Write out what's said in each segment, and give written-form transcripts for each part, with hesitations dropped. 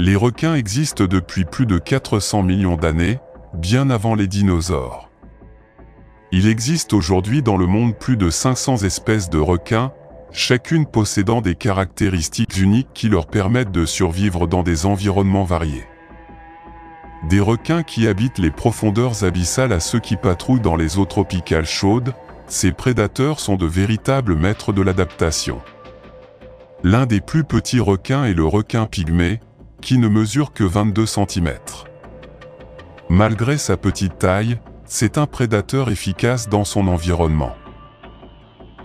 Les requins existent depuis plus de 400 millions d'années, bien avant les dinosaures. Il existe aujourd'hui dans le monde plus de 500 espèces de requins, chacune possédant des caractéristiques uniques qui leur permettent de survivre dans des environnements variés. Des requins qui habitent les profondeurs abyssales à ceux qui patrouillent dans les eaux tropicales chaudes, ces prédateurs sont de véritables maîtres de l'adaptation. L'un des plus petits requins est le requin pygmée, qui ne mesure que 22 cm. Malgré sa petite taille, c'est un prédateur efficace dans son environnement.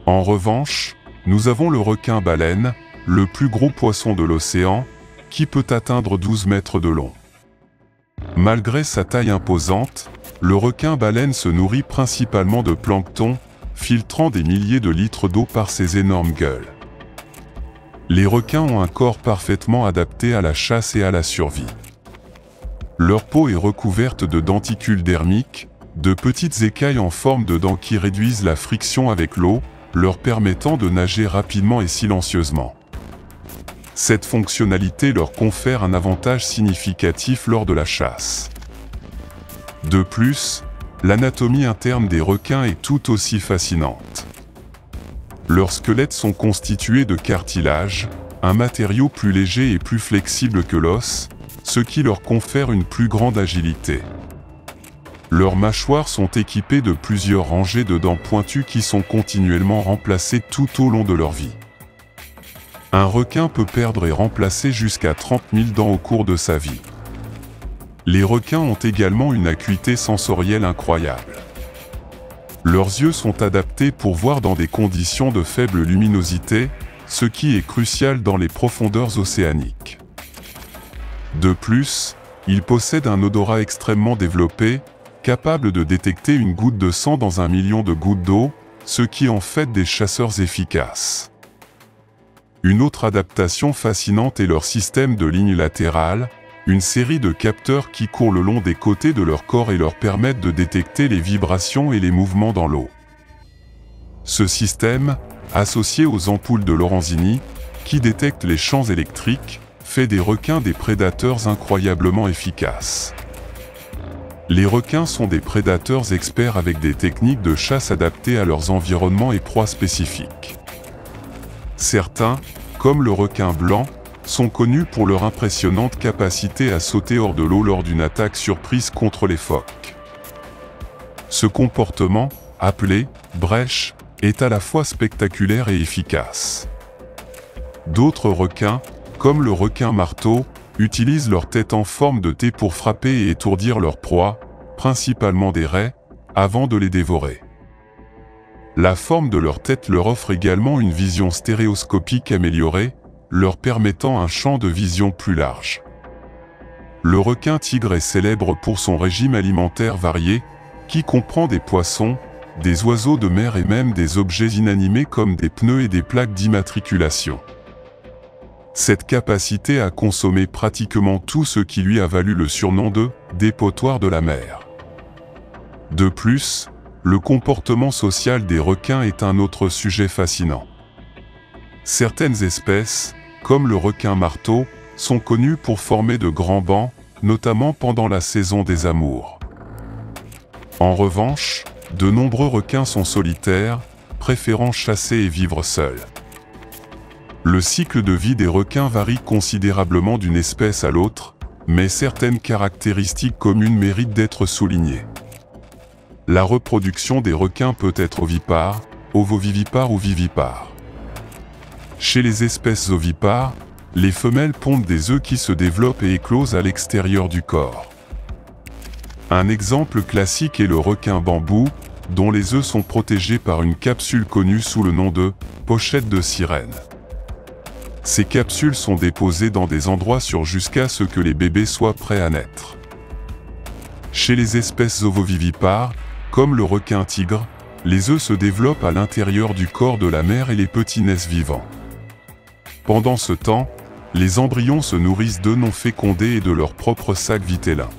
En revanche, nous avons le requin-baleine, le plus gros poisson de l'océan, qui peut atteindre 12 mètres de long. Malgré sa taille imposante, le requin-baleine se nourrit principalement de plancton, filtrant des milliers de litres d'eau par ses énormes gueules. Les requins ont un corps parfaitement adapté à la chasse et à la survie. Leur peau est recouverte de denticules dermiques, de petites écailles en forme de dents qui réduisent la friction avec l'eau, leur permettant de nager rapidement et silencieusement. Cette fonctionnalité leur confère un avantage significatif lors de la chasse. De plus, l'anatomie interne des requins est tout aussi fascinante. Leurs squelettes sont constitués de cartilage, un matériau plus léger et plus flexible que l'os, ce qui leur confère une plus grande agilité. Leurs mâchoires sont équipées de plusieurs rangées de dents pointues qui sont continuellement remplacées tout au long de leur vie. Un requin peut perdre et remplacer jusqu'à 30 000 dents au cours de sa vie. Les requins ont également une acuité sensorielle incroyable. Leurs yeux sont adaptés pour voir dans des conditions de faible luminosité, ce qui est crucial dans les profondeurs océaniques. De plus, ils possèdent un odorat extrêmement développé, capable de détecter une goutte de sang dans 1 million de gouttes d'eau, ce qui en fait des chasseurs efficaces. Une autre adaptation fascinante est leur système de lignes latérales, une série de capteurs qui courent le long des côtés de leur corps et leur permettent de détecter les vibrations et les mouvements dans l'eau. Ce système, associé aux ampoules de Lorenzini, qui détectent les champs électriques, fait des requins des prédateurs incroyablement efficaces. Les requins sont des prédateurs experts avec des techniques de chasse adaptées à leurs environnements et proies spécifiques. Certains, comme le requin blanc, sont connus pour leur impressionnante capacité à sauter hors de l'eau lors d'une attaque surprise contre les phoques. Ce comportement, appelé « brèche », est à la fois spectaculaire et efficace. D'autres requins, comme le requin-marteau, utilisent leur tête en forme de T pour frapper et étourdir leurs proies, principalement des raies, avant de les dévorer. La forme de leur tête leur offre également une vision stéréoscopique améliorée, leur permettant un champ de vision plus large. Le requin-tigre est célèbre pour son régime alimentaire varié, qui comprend des poissons, des oiseaux de mer et même des objets inanimés comme des pneus et des plaques d'immatriculation. Cette capacité à consommer pratiquement tout ce qui lui a valu le surnom de « dépotoir de la mer ». De plus, le comportement social des requins est un autre sujet fascinant. Certaines espèces, comme le requin-marteau, sont connues pour former de grands bancs, notamment pendant la saison des amours. En revanche, de nombreux requins sont solitaires, préférant chasser et vivre seuls. Le cycle de vie des requins varie considérablement d'une espèce à l'autre, mais certaines caractéristiques communes méritent d'être soulignées. La reproduction des requins peut être ovipare, ovovivipare ou vivipare. Chez les espèces ovipares, les femelles pondent des œufs qui se développent et éclosent à l'extérieur du corps. Un exemple classique est le requin-bambou, dont les œufs sont protégés par une capsule connue sous le nom de « pochette de sirène ». Ces capsules sont déposées dans des endroits sûrs jusqu'à ce que les bébés soient prêts à naître. Chez les espèces ovovivipares, comme le requin-tigre, les œufs se développent à l'intérieur du corps de la mère et les petits naissent vivants. Pendant ce temps, les embryons se nourrissent d'œufs non fécondés et de leur propre sac vitellin.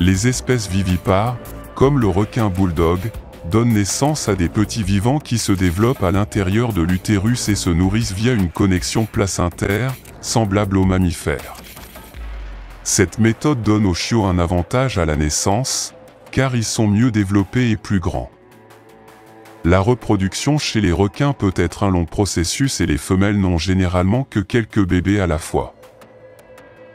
Les espèces vivipares, comme le requin-bulldog, donnent naissance à des petits vivants qui se développent à l'intérieur de l'utérus et se nourrissent via une connexion placentaire, semblable aux mammifères. Cette méthode donne aux chiots un avantage à la naissance, car ils sont mieux développés et plus grands. La reproduction chez les requins peut être un long processus et les femelles n'ont généralement que quelques bébés à la fois.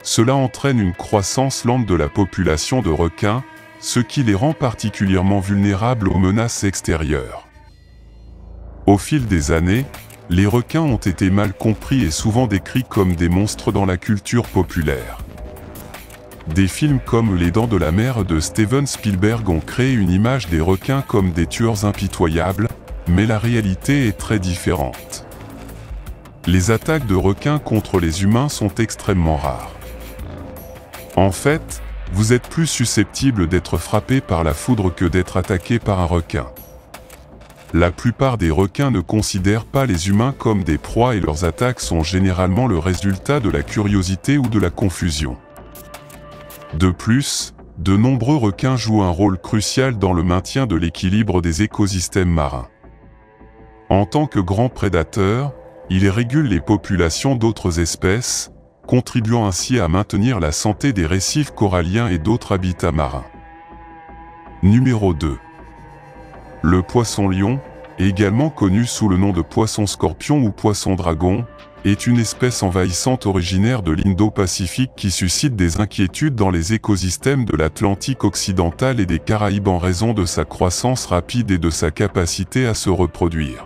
Cela entraîne une croissance lente de la population de requins, ce qui les rend particulièrement vulnérables aux menaces extérieures. Au fil des années, les requins ont été mal compris et souvent décrits comme des monstres dans la culture populaire. Des films comme Les Dents de la Mer de Steven Spielberg ont créé une image des requins comme des tueurs impitoyables, mais la réalité est très différente. Les attaques de requins contre les humains sont extrêmement rares. En fait, vous êtes plus susceptible d'être frappé par la foudre que d'être attaqué par un requin. La plupart des requins ne considèrent pas les humains comme des proies et leurs attaques sont généralement le résultat de la curiosité ou de la confusion. De plus, de nombreux requins jouent un rôle crucial dans le maintien de l'équilibre des écosystèmes marins. En tant que grands prédateurs, ils régulent les populations d'autres espèces, contribuant ainsi à maintenir la santé des récifs coralliens et d'autres habitats marins. Numéro 2. Le poisson-lion, également connu sous le nom de poisson-scorpion ou poisson-dragon, est une espèce envahissante originaire de l'Indo-Pacifique qui suscite des inquiétudes dans les écosystèmes de l'Atlantique occidental et des Caraïbes en raison de sa croissance rapide et de sa capacité à se reproduire.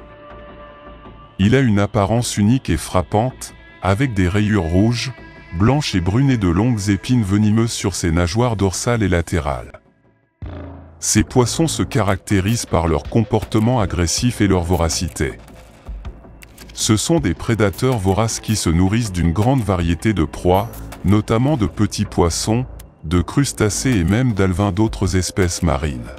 Il a une apparence unique et frappante, avec des rayures rouges, blanches et brunes et de longues épines venimeuses sur ses nageoires dorsales et latérales. Ces poissons se caractérisent par leur comportement agressif et leur voracité. Ce sont des prédateurs voraces qui se nourrissent d'une grande variété de proies, notamment de petits poissons, de crustacés et même d'alevins d'autres espèces marines.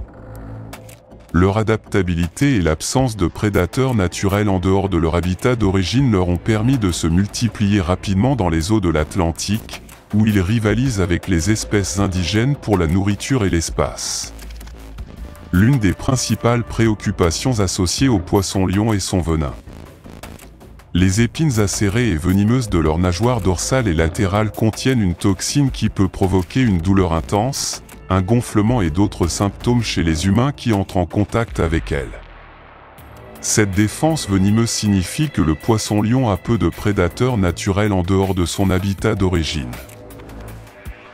Leur adaptabilité et l'absence de prédateurs naturels en dehors de leur habitat d'origine leur ont permis de se multiplier rapidement dans les eaux de l'Atlantique, où ils rivalisent avec les espèces indigènes pour la nourriture et l'espace. L'une des principales préoccupations associées au poisson-lion est son venin. Les épines acérées et venimeuses de leurs nageoires dorsales et latérales contiennent une toxine qui peut provoquer une douleur intense, un gonflement et d'autres symptômes chez les humains qui entrent en contact avec elles. Cette défense venimeuse signifie que le poisson-lion a peu de prédateurs naturels en dehors de son habitat d'origine.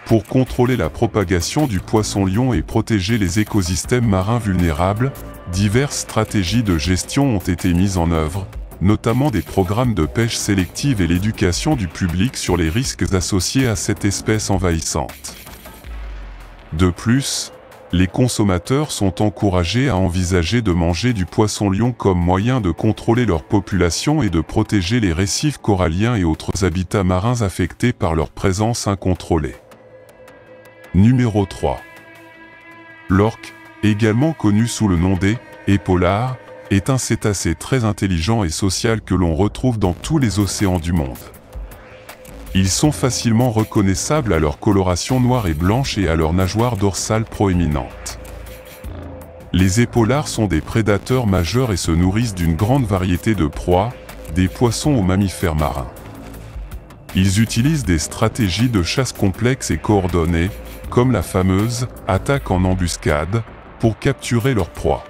Pour contrôler la propagation du poisson-lion et protéger les écosystèmes marins vulnérables, diverses stratégies de gestion ont été mises en œuvre, notamment des programmes de pêche sélective et l'éducation du public sur les risques associés à cette espèce envahissante. De plus, les consommateurs sont encouragés à envisager de manger du poisson-lion comme moyen de contrôler leur population et de protéger les récifs coralliens et autres habitats marins affectés par leur présence incontrôlée. Numéro 3. L'orque, également connu sous le nom d'épaulard, est un cétacé très intelligent et social que l'on retrouve dans tous les océans du monde. Ils sont facilement reconnaissables à leur coloration noire et blanche et à leur nageoire dorsale proéminente. Les épaulards sont des prédateurs majeurs et se nourrissent d'une grande variété de proies, des poissons aux mammifères marins. Ils utilisent des stratégies de chasse complexes et coordonnées, comme la fameuse « attaque en embuscade », pour capturer leur proie.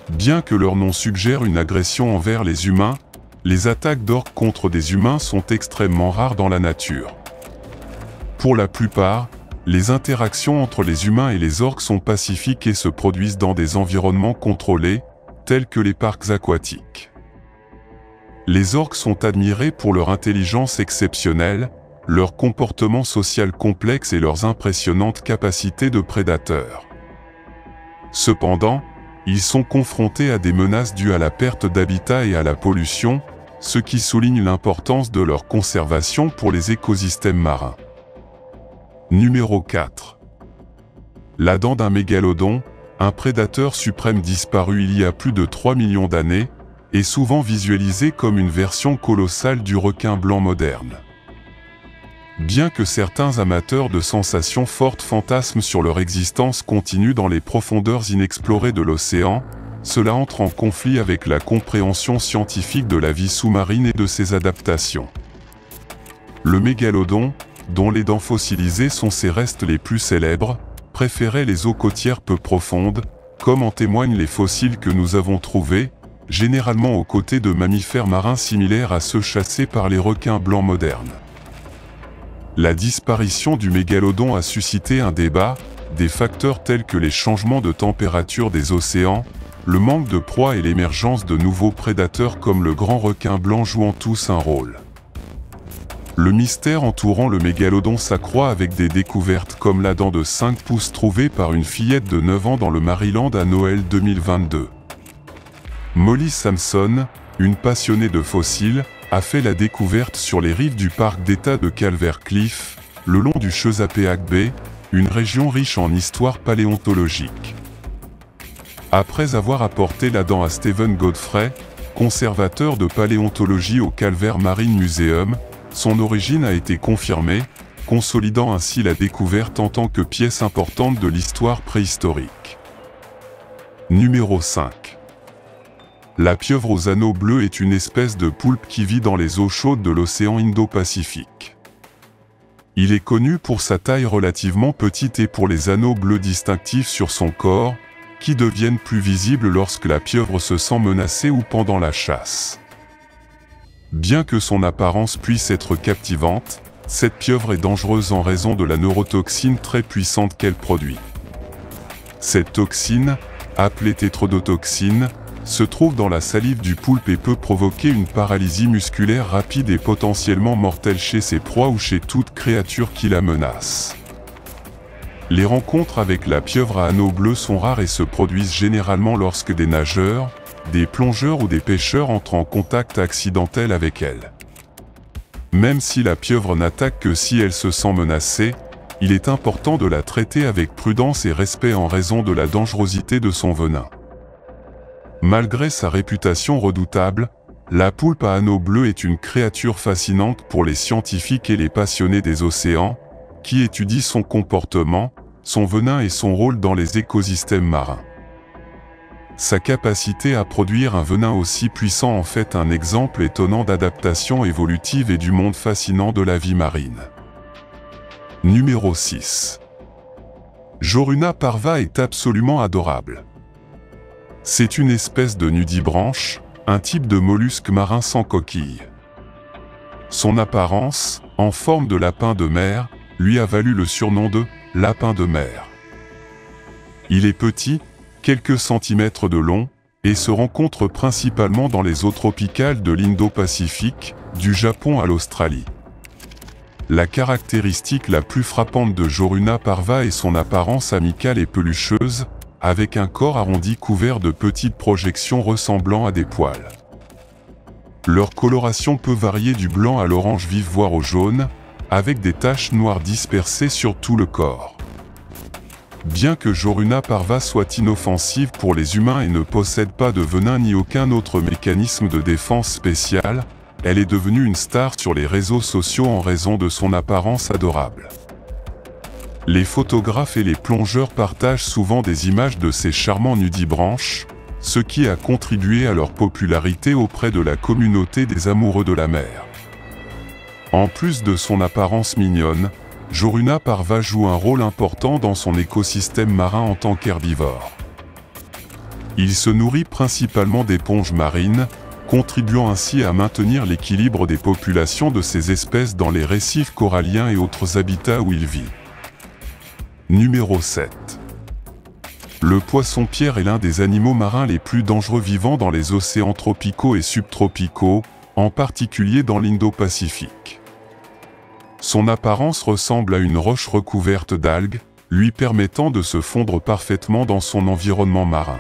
Bien que leur nom suggère une agression envers les humains, les attaques d'orques contre des humains sont extrêmement rares dans la nature. Pour la plupart, les interactions entre les humains et les orques sont pacifiques et se produisent dans des environnements contrôlés, tels que les parcs aquatiques. Les orques sont admirés pour leur intelligence exceptionnelle, leur comportement social complexe et leurs impressionnantes capacités de prédateurs. Cependant, ils sont confrontés à des menaces dues à la perte d'habitat et à la pollution, ce qui souligne l'importance de leur conservation pour les écosystèmes marins. Numéro 4. La dent d'un mégalodon, un prédateur suprême disparu il y a plus de 3 millions d'années, est souvent visualisé comme une version colossale du requin blanc moderne. Bien que certains amateurs de sensations fortes fantasment sur leur existence continue dans les profondeurs inexplorées de l'océan, cela entre en conflit avec la compréhension scientifique de la vie sous-marine et de ses adaptations. Le mégalodon, dont les dents fossilisées sont ses restes les plus célèbres, préférait les eaux côtières peu profondes, comme en témoignent les fossiles que nous avons trouvés, généralement aux côtés de mammifères marins similaires à ceux chassés par les requins blancs modernes. La disparition du mégalodon a suscité un débat, des facteurs tels que les changements de température des océans, le manque de proie et l'émergence de nouveaux prédateurs comme le grand requin blanc jouant tous un rôle. Le mystère entourant le mégalodon s'accroît avec des découvertes comme la dent de 5 pouces trouvée par une fillette de 9 ans dans le Maryland à Noël 2022. Molly Sampson, une passionnée de fossiles, a fait la découverte sur les rives du parc d'État de Calvert Cliff, le long du Chesapeake Bay, une région riche en histoire paléontologique. Après avoir apporté la dent à Stephen Godfrey, conservateur de paléontologie au Calvert Marine Museum, son origine a été confirmée, consolidant ainsi la découverte en tant que pièce importante de l'histoire préhistorique. Numéro 5. La pieuvre aux anneaux bleus est une espèce de poulpe qui vit dans les eaux chaudes de l'océan Indo-Pacifique. Il est connu pour sa taille relativement petite et pour les anneaux bleus distinctifs sur son corps, qui deviennent plus visibles lorsque la pieuvre se sent menacée ou pendant la chasse. Bien que son apparence puisse être captivante, cette pieuvre est dangereuse en raison de la neurotoxine très puissante qu'elle produit. Cette toxine, appelée tétrodotoxine, se trouve dans la salive du poulpe et peut provoquer une paralysie musculaire rapide et potentiellement mortelle chez ses proies ou chez toute créature qui la menace. Les rencontres avec la pieuvre à anneaux bleus sont rares et se produisent généralement lorsque des nageurs, des plongeurs ou des pêcheurs entrent en contact accidentel avec elle. Même si la pieuvre n'attaque que si elle se sent menacée, il est important de la traiter avec prudence et respect en raison de la dangerosité de son venin. Malgré sa réputation redoutable, la poulpe à anneaux bleus est une créature fascinante pour les scientifiques et les passionnés des océans, qui étudient son comportement, son venin et son rôle dans les écosystèmes marins. Sa capacité à produire un venin aussi puissant en fait un exemple étonnant d'adaptation évolutive et du monde fascinant de la vie marine. Numéro 6. Joruna parva est absolument adorable. C'est une espèce de nudibranche, un type de mollusque marin sans coquille. Son apparence, en forme de lapin de mer, lui a valu le surnom de « lapin de mer ». Il est petit, quelques centimètres de long, et se rencontre principalement dans les eaux tropicales de l'Indo-Pacifique, du Japon à l'Australie. La caractéristique la plus frappante de Joruna parva est son apparence amicale et pelucheuse, avec un corps arrondi couvert de petites projections ressemblant à des poils. Leur coloration peut varier du blanc à l'orange vif voire au jaune, avec des taches noires dispersées sur tout le corps. Bien que Joruna parva soit inoffensive pour les humains et ne possède pas de venin ni aucun autre mécanisme de défense spécial, elle est devenue une star sur les réseaux sociaux en raison de son apparence adorable. Les photographes et les plongeurs partagent souvent des images de ces charmants nudibranches, ce qui a contribué à leur popularité auprès de la communauté des amoureux de la mer. En plus de son apparence mignonne, Joruna parva joue un rôle important dans son écosystème marin en tant qu'herbivore. Il se nourrit principalement d'éponges marines, contribuant ainsi à maintenir l'équilibre des populations de ces espèces dans les récifs coralliens et autres habitats où il vit. Numéro 7. Le poisson-pierre est l'un des animaux marins les plus dangereux vivant dans les océans tropicaux et subtropicaux, en particulier dans l'Indo-Pacifique. Son apparence ressemble à une roche recouverte d'algues, lui permettant de se fondre parfaitement dans son environnement marin.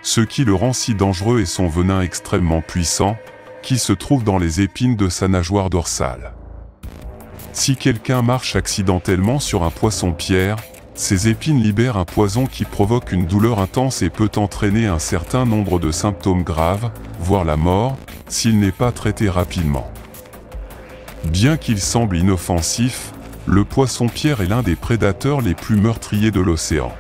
Ce qui le rend si dangereux est son venin extrêmement puissant, qui se trouve dans les épines de sa nageoire dorsale. Si quelqu'un marche accidentellement sur un poisson-pierre, ses épines libèrent un poison qui provoque une douleur intense et peut entraîner un certain nombre de symptômes graves, voire la mort, s'il n'est pas traité rapidement. Bien qu'il semble inoffensif, le poisson-pierre est l'un des prédateurs les plus meurtriers de l'océan.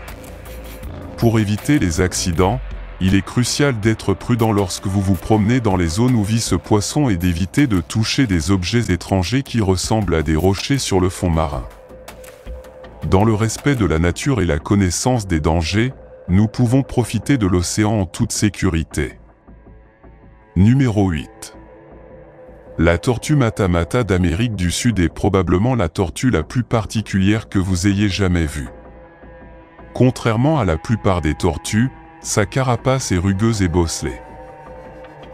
Pour éviter les accidents, il est crucial d'être prudent lorsque vous vous promenez dans les zones où vit ce poisson et d'éviter de toucher des objets étrangers qui ressemblent à des rochers sur le fond marin. Dans le respect de la nature et la connaissance des dangers, nous pouvons profiter de l'océan en toute sécurité. Numéro 8. La tortue mata-mata d'Amérique du Sud est probablement la tortue la plus particulière que vous ayez jamais vue. Contrairement à la plupart des tortues, sa carapace est rugueuse et bosselée.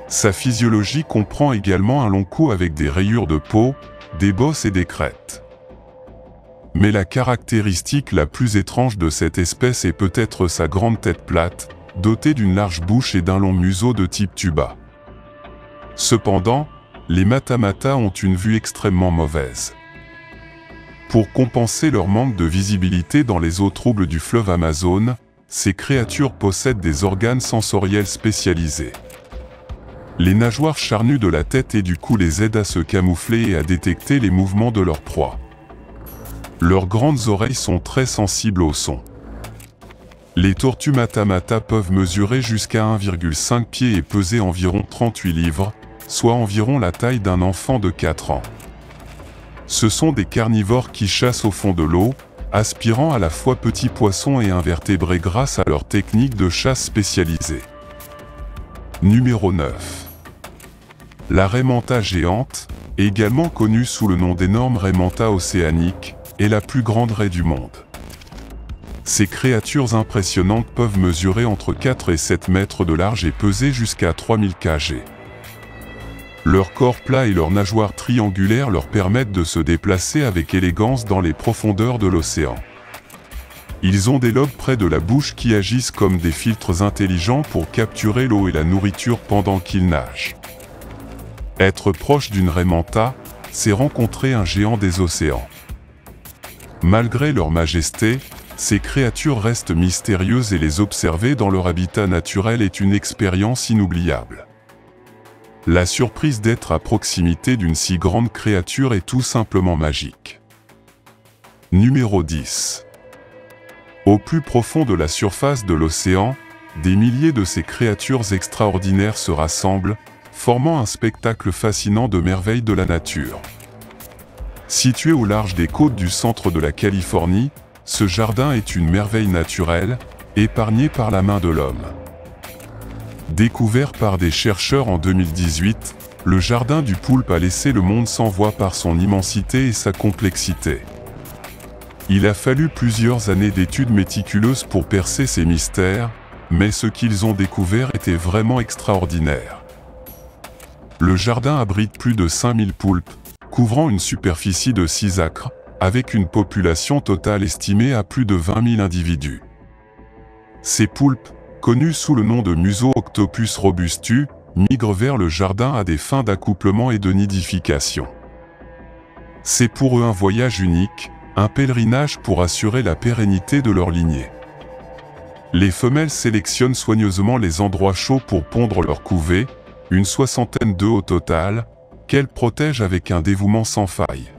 Sa physiologie comprend également un long cou avec des rayures de peau, des bosses et des crêtes. Mais la caractéristique la plus étrange de cette espèce est peut-être sa grande tête plate, dotée d'une large bouche et d'un long museau de type tuba. Cependant, les mata-mata ont une vue extrêmement mauvaise. Pour compenser leur manque de visibilité dans les eaux troubles du fleuve Amazone, ces créatures possèdent des organes sensoriels spécialisés. Les nageoires charnues de la tête et du cou les aident à se camoufler et à détecter les mouvements de leur proie. Leurs grandes oreilles sont très sensibles au son. Les tortues mata-mata peuvent mesurer jusqu'à 1,5 pied et peser environ 38 livres, soit environ la taille d'un enfant de 4 ans. Ce sont des carnivores qui chassent au fond de l'eau, aspirant à la fois petits poissons et invertébrés grâce à leur technique de chasse spécialisée. Numéro 9. La raie manta géante, également connue sous le nom d'énorme raie manta océanique, est la plus grande raie du monde. Ces créatures impressionnantes peuvent mesurer entre 4 et 7 mètres de large et peser jusqu'à 3000 kg. Leur corps plat et leurs nageoires triangulaires leur permettent de se déplacer avec élégance dans les profondeurs de l'océan. Ils ont des lobes près de la bouche qui agissent comme des filtres intelligents pour capturer l'eau et la nourriture pendant qu'ils nagent. Être proche d'une raie manta, c'est rencontrer un géant des océans. Malgré leur majesté, ces créatures restent mystérieuses et les observer dans leur habitat naturel est une expérience inoubliable. La surprise d'être à proximité d'une si grande créature est tout simplement magique. Numéro 10. Au plus profond de la surface de l'océan, des milliers de ces créatures extraordinaires se rassemblent, formant un spectacle fascinant de merveilles de la nature. Situé au large des côtes du centre de la Californie, ce jardin est une merveille naturelle, épargnée par la main de l'homme. Découvert par des chercheurs en 2018, le jardin du poulpe a laissé le monde sans voix par son immensité et sa complexité. Il a fallu plusieurs années d'études méticuleuses pour percer ces mystères, mais ce qu'ils ont découvert était vraiment extraordinaire. Le jardin abrite plus de 5000 poulpes, couvrant une superficie de 6 acres, avec une population totale estimée à plus de 20 000 individus. Ces poulpes, connus sous le nom de Muso-Octopus robustus, migrent vers le jardin à des fins d'accouplement et de nidification. C'est pour eux un voyage unique, un pèlerinage pour assurer la pérennité de leur lignée. Les femelles sélectionnent soigneusement les endroits chauds pour pondre leur couvée, une soixantaine d'œufs au total, qu'elles protègent avec un dévouement sans faille.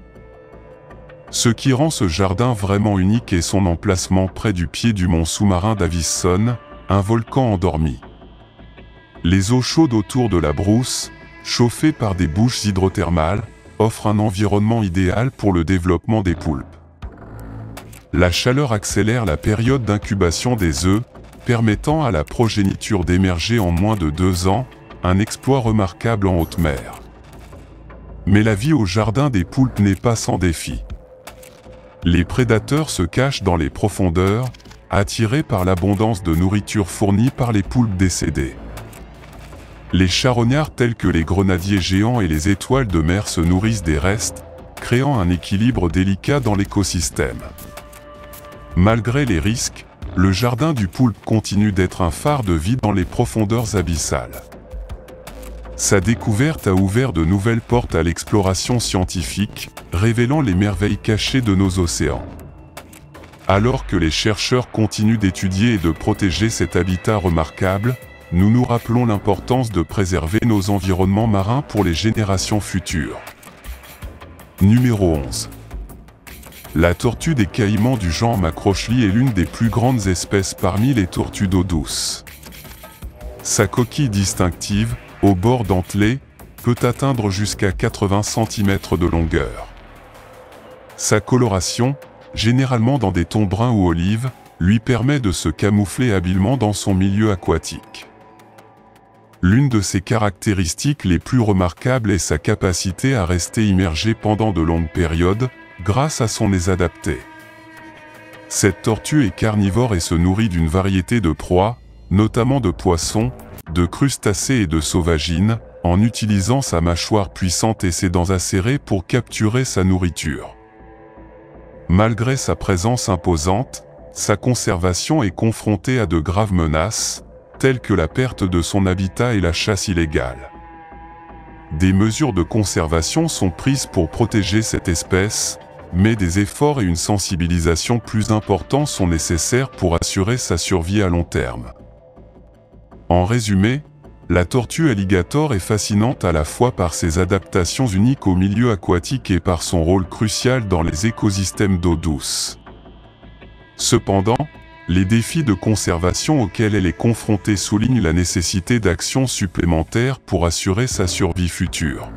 Ce qui rend ce jardin vraiment unique est son emplacement près du pied du mont sous-marin d'Avison, un volcan endormi. Les eaux chaudes autour de la brousse, chauffées par des bouches hydrothermales, offrent un environnement idéal pour le développement des poulpes. La chaleur accélère la période d'incubation des œufs, permettant à la progéniture d'émerger en moins de 2 ans, un exploit remarquable en haute mer. Mais la vie au jardin des poulpes n'est pas sans défi. Les prédateurs se cachent dans les profondeurs, attirés par l'abondance de nourriture fournie par les poulpes décédés. Les charognards tels que les grenadiers géants et les étoiles de mer se nourrissent des restes, créant un équilibre délicat dans l'écosystème. Malgré les risques, le jardin du poulpe continue d'être un phare de vie dans les profondeurs abyssales. Sa découverte a ouvert de nouvelles portes à l'exploration scientifique, révélant les merveilles cachées de nos océans. Alors que les chercheurs continuent d'étudier et de protéger cet habitat remarquable, nous nous rappelons l'importance de préserver nos environnements marins pour les générations futures. Numéro 11. La tortue des Caïmans du genre Macrochely est l'une des plus grandes espèces parmi les tortues d'eau douce. Sa coquille distinctive, au bord dentelé, peut atteindre jusqu'à 80 cm de longueur. Sa coloration, généralement dans des tons bruns ou olives, lui permet de se camoufler habilement dans son milieu aquatique. L'une de ses caractéristiques les plus remarquables est sa capacité à rester immergée pendant de longues périodes, grâce à son nez adapté. Cette tortue est carnivore et se nourrit d'une variété de proies, notamment de poissons, de crustacés et de sauvagines, en utilisant sa mâchoire puissante et ses dents acérées pour capturer sa nourriture. Malgré sa présence imposante, sa conservation est confrontée à de graves menaces, telles que la perte de son habitat et la chasse illégale. Des mesures de conservation sont prises pour protéger cette espèce, mais des efforts et une sensibilisation plus importants sont nécessaires pour assurer sa survie à long terme. En résumé, la tortue alligator est fascinante à la fois par ses adaptations uniques au milieu aquatique et par son rôle crucial dans les écosystèmes d'eau douce. Cependant, les défis de conservation auxquels elle est confrontée soulignent la nécessité d'actions supplémentaires pour assurer sa survie future.